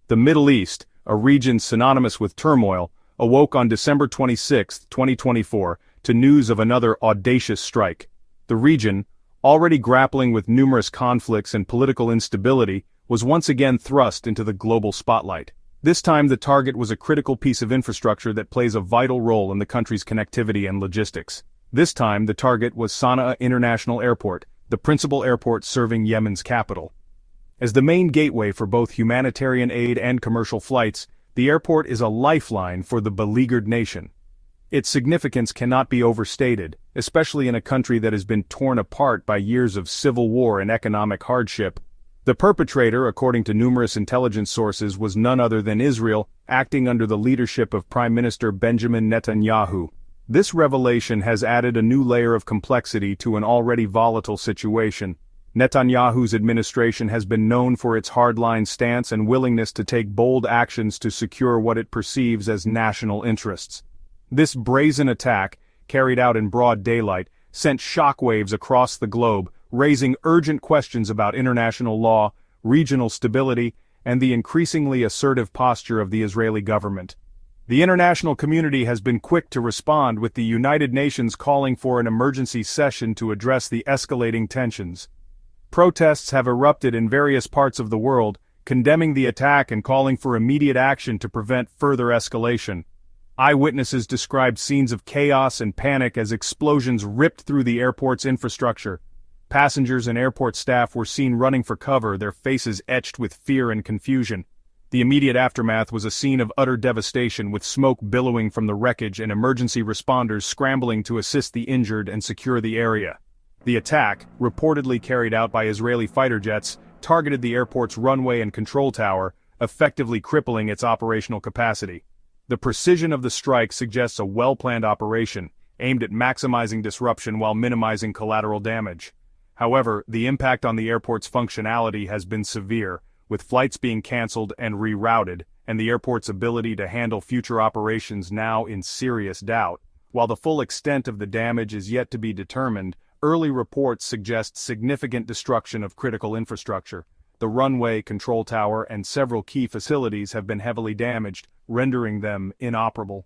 The Middle East, a region synonymous with turmoil, awoke on December 26, 2024, to news of another audacious strike. The region, already grappling with numerous conflicts and political instability, was once again thrust into the global spotlight. This time the target was a critical piece of infrastructure that plays a vital role in the country's connectivity and logistics. This time the target was Sana'a International Airport, the principal airport serving Yemen's capital. As the main gateway for both humanitarian aid and commercial flights, the airport is a lifeline for the beleaguered nation. Its significance cannot be overstated, especially in a country that has been torn apart by years of civil war and economic hardship. The perpetrator, according to numerous intelligence sources, was none other than Israel, acting under the leadership of Prime Minister Benjamin Netanyahu. This revelation has added a new layer of complexity to an already volatile situation. Netanyahu's administration has been known for its hardline stance and willingness to take bold actions to secure what it perceives as national interests. This brazen attack, carried out in broad daylight, sent shockwaves across the globe, raising urgent questions about international law, regional stability, and the increasingly assertive posture of the Israeli government. The international community has been quick to respond, with the United Nations calling for an emergency session to address the escalating tensions. Protests have erupted in various parts of the world, condemning the attack and calling for immediate action to prevent further escalation. Eyewitnesses described scenes of chaos and panic as explosions ripped through the airport's infrastructure. Passengers and airport staff were seen running for cover, their faces etched with fear and confusion. The immediate aftermath was a scene of utter devastation, with smoke billowing from the wreckage and emergency responders scrambling to assist the injured and secure the area. The attack, reportedly carried out by Israeli fighter jets, targeted the airport's runway and control tower, effectively crippling its operational capacity. The precision of the strike suggests a well-planned operation, aimed at maximizing disruption while minimizing collateral damage. However, the impact on the airport's functionality has been severe, with flights being cancelled and rerouted, and the airport's ability to handle future operations now in serious doubt. While the full extent of the damage is yet to be determined, early reports suggest significant destruction of critical infrastructure. The runway, control tower, and several key facilities have been heavily damaged, rendering them inoperable.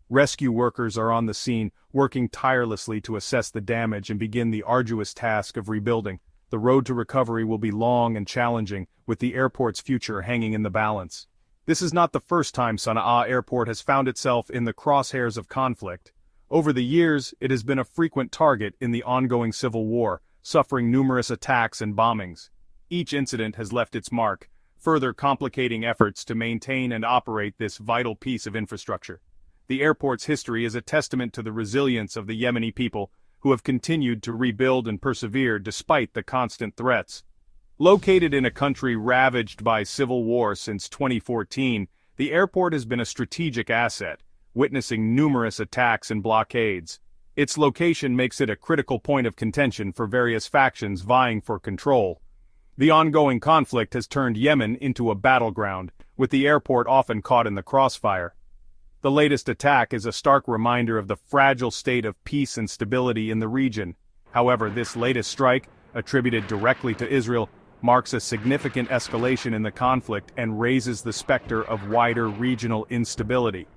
Rescue workers are on the scene, working tirelessly to assess the damage and begin the arduous task of rebuilding. The road to recovery will be long and challenging, with the airport's future hanging in the balance. This is not the first time Sana'a Airport has found itself in the crosshairs of conflict. Over the years, it has been a frequent target in the ongoing civil war, suffering numerous attacks and bombings. Each incident has left its mark, further complicating efforts to maintain and operate this vital piece of infrastructure. The airport's history is a testament to the resilience of the Yemeni people, who have continued to rebuild and persevere despite the constant threats. Located in a country ravaged by civil war since 2014, the airport has been a strategic asset, witnessing numerous attacks and blockades. Its location makes it a critical point of contention for various factions vying for control. The ongoing conflict has turned Yemen into a battleground, with the airport often caught in the crossfire. The latest attack is a stark reminder of the fragile state of peace and stability in the region. However, this latest strike, attributed directly to Israel, marks a significant escalation in the conflict and raises the specter of wider regional instability.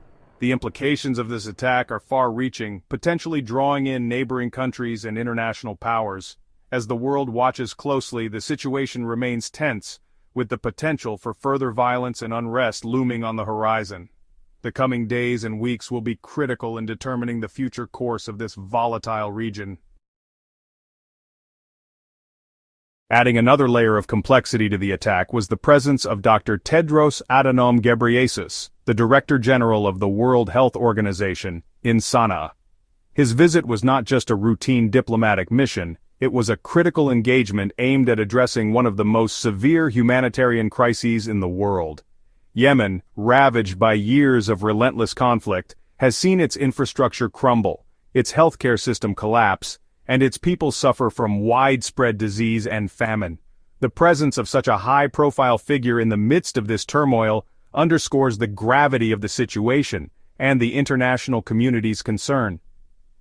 The implications of this attack are far-reaching, potentially drawing in neighboring countries and international powers. As the world watches closely, the situation remains tense, with the potential for further violence and unrest looming on the horizon. The coming days and weeks will be critical in determining the future course of this volatile region. Adding another layer of complexity to the attack was the presence of Dr. Tedros Adhanom Ghebreyesus, the Director General of the World Health Organization, in Sana'a. His visit was not just a routine diplomatic mission, it was a critical engagement aimed at addressing one of the most severe humanitarian crises in the world. Yemen, ravaged by years of relentless conflict, has seen its infrastructure crumble, its healthcare system collapse, and its people suffer from widespread disease and famine. The presence of such a high-profile figure in the midst of this turmoil underscores the gravity of the situation and the international community's concern.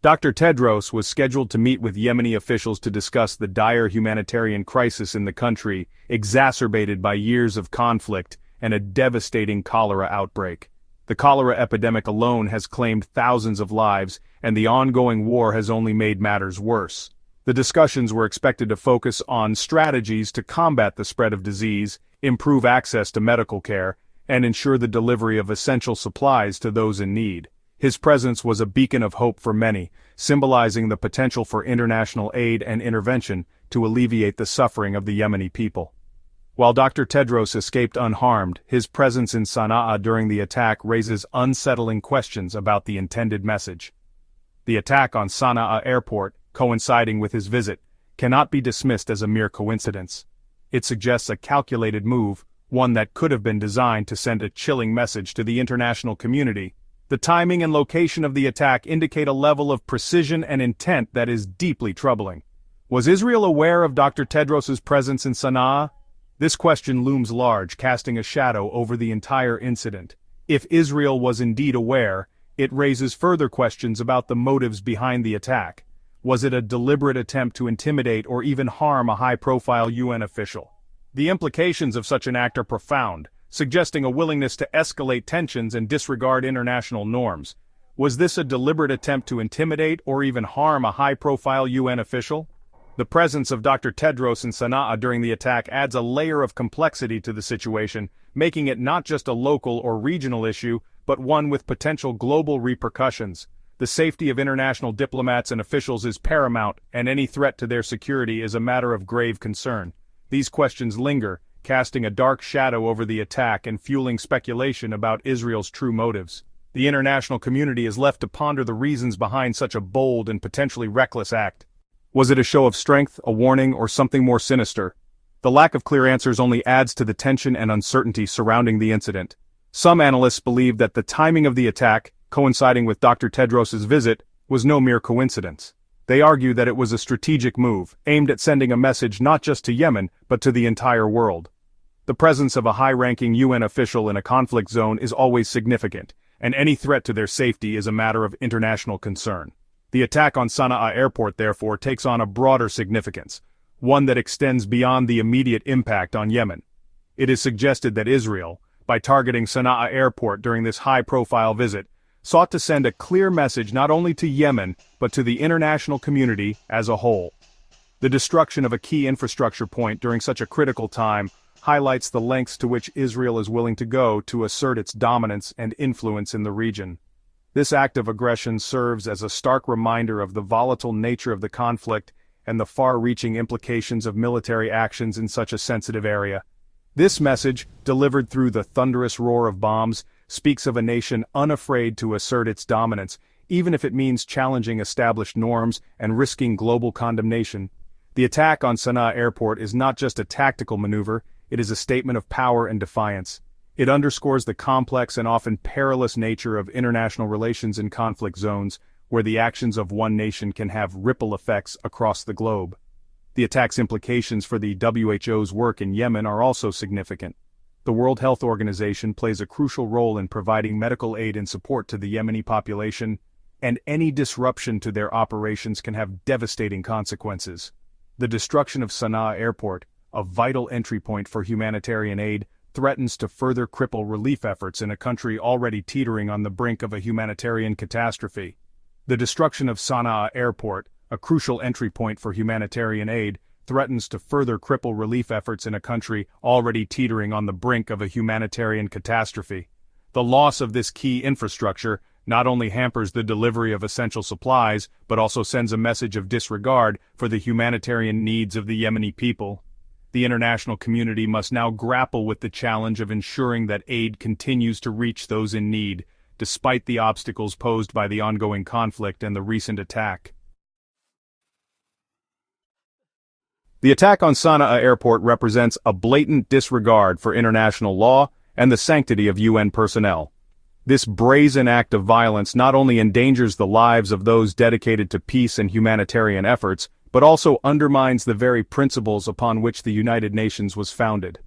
Dr. Tedros was scheduled to meet with Yemeni officials to discuss the dire humanitarian crisis in the country, exacerbated by years of conflict and a devastating cholera outbreak. The cholera epidemic alone has claimed thousands of lives, and the ongoing war has only made matters worse. The discussions were expected to focus on strategies to combat the spread of disease, improve access to medical care, and ensure the delivery of essential supplies to those in need. His presence was a beacon of hope for many, symbolizing the potential for international aid and intervention to alleviate the suffering of the Yemeni people. While Dr. Tedros escaped unharmed, his presence in Sana'a during the attack raises unsettling questions about the intended message. The attack on Sana'a airport, coinciding with his visit, cannot be dismissed as a mere coincidence. It suggests a calculated move, one that could have been designed to send a chilling message to the international community. The timing and location of the attack indicate a level of precision and intent that is deeply troubling. Was Israel aware of Dr. Tedros's presence in Sana'a? This question looms large, casting a shadow over the entire incident. If Israel was indeed aware, it raises further questions about the motives behind the attack. Was it a deliberate attempt to intimidate or even harm a high-profile UN official? The implications of such an act are profound, suggesting a willingness to escalate tensions and disregard international norms. Was this a deliberate attempt to intimidate or even harm a high-profile UN official? The presence of Dr. Tedros in Sana'a during the attack adds a layer of complexity to the situation, making it not just a local or regional issue, but one with potential global repercussions. The safety of international diplomats and officials is paramount, and any threat to their security is a matter of grave concern. These questions linger, casting a dark shadow over the attack and fueling speculation about Israel's true motives. The international community is left to ponder the reasons behind such a bold and potentially reckless act. Was it a show of strength, a warning, or something more sinister? The lack of clear answers only adds to the tension and uncertainty surrounding the incident. Some analysts believe that the timing of the attack, coinciding with Dr. Tedros's visit, was no mere coincidence. They argue that it was a strategic move, aimed at sending a message not just to Yemen, but to the entire world. The presence of a high-ranking UN official in a conflict zone is always significant, and any threat to their safety is a matter of international concern. The attack on Sana'a airport therefore takes on a broader significance, one that extends beyond the immediate impact on Yemen. It is suggested that Israel, by targeting Sana'a airport during this high-profile visit, sought to send a clear message not only to Yemen, but to the international community as a whole. The destruction of a key infrastructure point during such a critical time highlights the lengths to which Israel is willing to go to assert its dominance and influence in the region. This act of aggression serves as a stark reminder of the volatile nature of the conflict and the far-reaching implications of military actions in such a sensitive area. This message, delivered through the thunderous roar of bombs, speaks of a nation unafraid to assert its dominance, even if it means challenging established norms and risking global condemnation. The attack on Sana'a airport is not just a tactical maneuver, it is a statement of power and defiance. It underscores the complex and often perilous nature of international relations in conflict zones, where the actions of one nation can have ripple effects across the globe. The attack's implications for the WHO's work in Yemen are also significant. The World Health Organization plays a crucial role in providing medical aid and support to the Yemeni population, and any disruption to their operations can have devastating consequences. The destruction of Sana'a airport, a vital entry point for humanitarian aid, threatens to further cripple relief efforts in a country already teetering on the brink of a humanitarian catastrophe. The destruction of Sana'a airport, a crucial entry point for humanitarian aid, threatens to further cripple relief efforts in a country already teetering on the brink of a humanitarian catastrophe. The loss of this key infrastructure not only hampers the delivery of essential supplies, but also sends a message of disregard for the humanitarian needs of the Yemeni people. The international community must now grapple with the challenge of ensuring that aid continues to reach those in need, despite the obstacles posed by the ongoing conflict and the recent attack. The attack on Sana'a airport represents a blatant disregard for international law and the sanctity of UN personnel. This brazen act of violence not only endangers the lives of those dedicated to peace and humanitarian efforts, but also undermines the very principles upon which the United Nations was founded.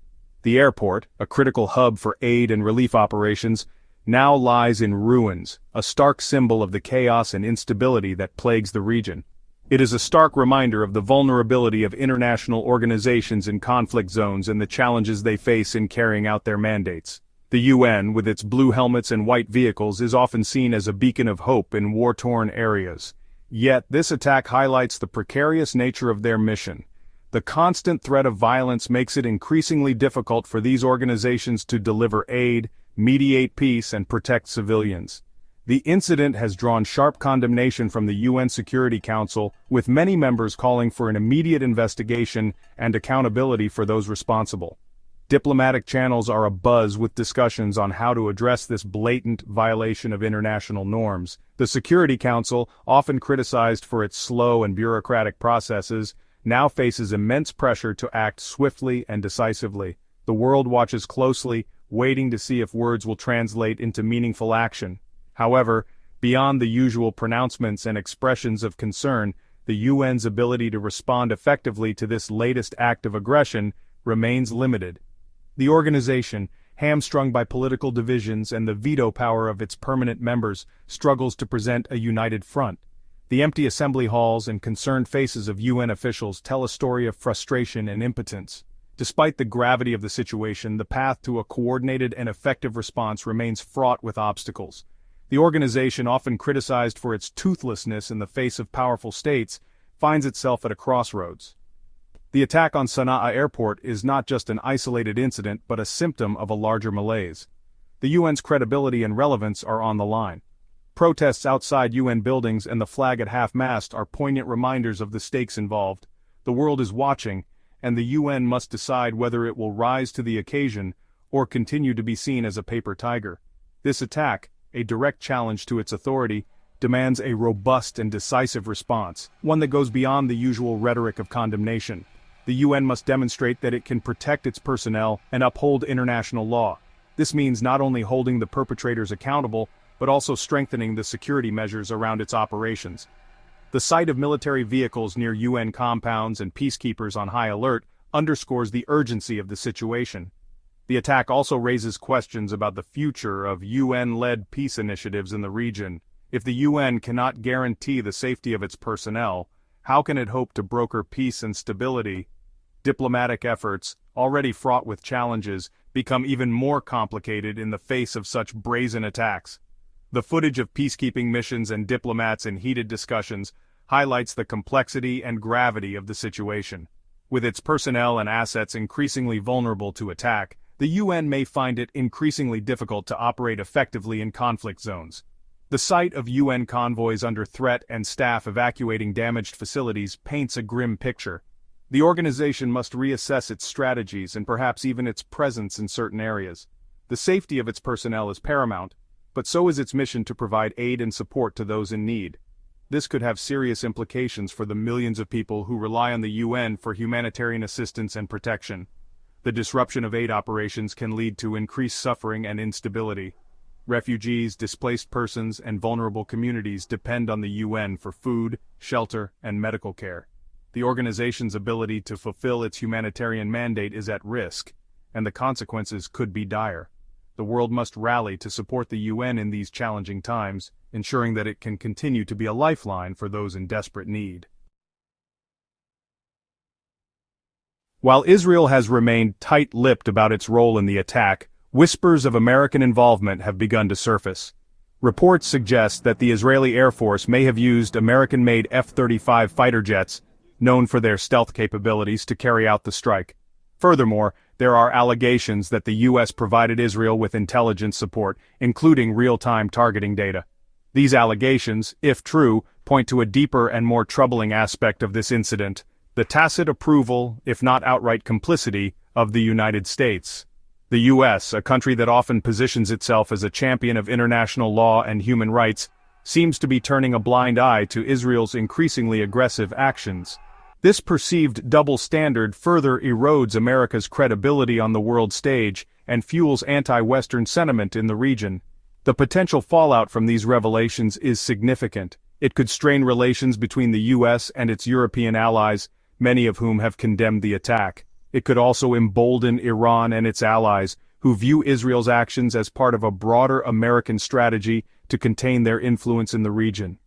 The airport, a critical hub for aid and relief operations, now lies in ruins, a stark symbol of the chaos and instability that plagues the region. It is a stark reminder of the vulnerability of international organizations in conflict zones and the challenges they face in carrying out their mandates. The UN, with its blue helmets and white vehicles, is often seen as a beacon of hope in war-torn areas. Yet, this attack highlights the precarious nature of their mission. The constant threat of violence makes it increasingly difficult for these organizations to deliver aid, mediate peace, and protect civilians. The incident has drawn sharp condemnation from the UN Security Council, with many members calling for an immediate investigation and accountability for those responsible. Diplomatic channels are abuzz with discussions on how to address this blatant violation of international norms. The Security Council, often criticized for its slow and bureaucratic processes, now faces immense pressure to act swiftly and decisively. The world watches closely, waiting to see if words will translate into meaningful action. However, beyond the usual pronouncements and expressions of concern, the UN's ability to respond effectively to this latest act of aggression remains limited. The organization, hamstrung by political divisions and the veto power of its permanent members, struggles to present a united front. The empty assembly halls and concerned faces of UN officials tell a story of frustration and impotence. Despite the gravity of the situation, the path to a coordinated and effective response remains fraught with obstacles. The organization, often criticized for its toothlessness in the face of powerful states, finds itself at a crossroads. The attack on Sana'a airport is not just an isolated incident but a symptom of a larger malaise. The UN's credibility and relevance are on the line. Protests outside UN buildings and the flag at half-mast are poignant reminders of the stakes involved. The world is watching, and the UN must decide whether it will rise to the occasion or continue to be seen as a paper tiger. This attack, a direct challenge to its authority, demands a robust and decisive response, one that goes beyond the usual rhetoric of condemnation. The UN must demonstrate that it can protect its personnel and uphold international law. This means not only holding the perpetrators accountable, but also strengthening the security measures around its operations. The sight of military vehicles near UN compounds and peacekeepers on high alert underscores the urgency of the situation. The attack also raises questions about the future of UN-led peace initiatives in the region. If the UN cannot guarantee the safety of its personnel, how can it hope to broker peace and stability? Diplomatic efforts, already fraught with challenges, become even more complicated in the face of such brazen attacks. The footage of peacekeeping missions and diplomats in heated discussions highlights the complexity and gravity of the situation. With its personnel and assets increasingly vulnerable to attack, the UN may find it increasingly difficult to operate effectively in conflict zones. The sight of UN convoys under threat and staff evacuating damaged facilities paints a grim picture. The organization must reassess its strategies and perhaps even its presence in certain areas. The safety of its personnel is paramount, but so is its mission to provide aid and support to those in need. This could have serious implications for the millions of people who rely on the UN for humanitarian assistance and protection. The disruption of aid operations can lead to increased suffering and instability. Refugees, displaced persons, and vulnerable communities depend on the UN for food, shelter, and medical care. The organization's ability to fulfill its humanitarian mandate is at risk, and the consequences could be dire. The world must rally to support the UN in these challenging times, ensuring that it can continue to be a lifeline for those in desperate need. While Israel has remained tight-lipped about its role in the attack, whispers of American involvement have begun to surface. Reports suggest that the Israeli Air Force may have used American-made F-35 fighter jets, known for their stealth capabilities, to carry out the strike. Furthermore, there are allegations that the U.S. provided Israel with intelligence support, including real-time targeting data. These allegations, if true, point to a deeper and more troubling aspect of this incident: the tacit approval, if not outright complicity, of the United States. The U.S., a country that often positions itself as a champion of international law and human rights, seems to be turning a blind eye to Israel's increasingly aggressive actions. This perceived double standard further erodes America's credibility on the world stage and fuels anti-Western sentiment in the region. The potential fallout from these revelations is significant. It could strain relations between the U.S. and its European allies, many of whom have condemned the attack. It could also embolden Iran and its allies, who view Israel's actions as part of a broader American strategy to contain their influence in the region.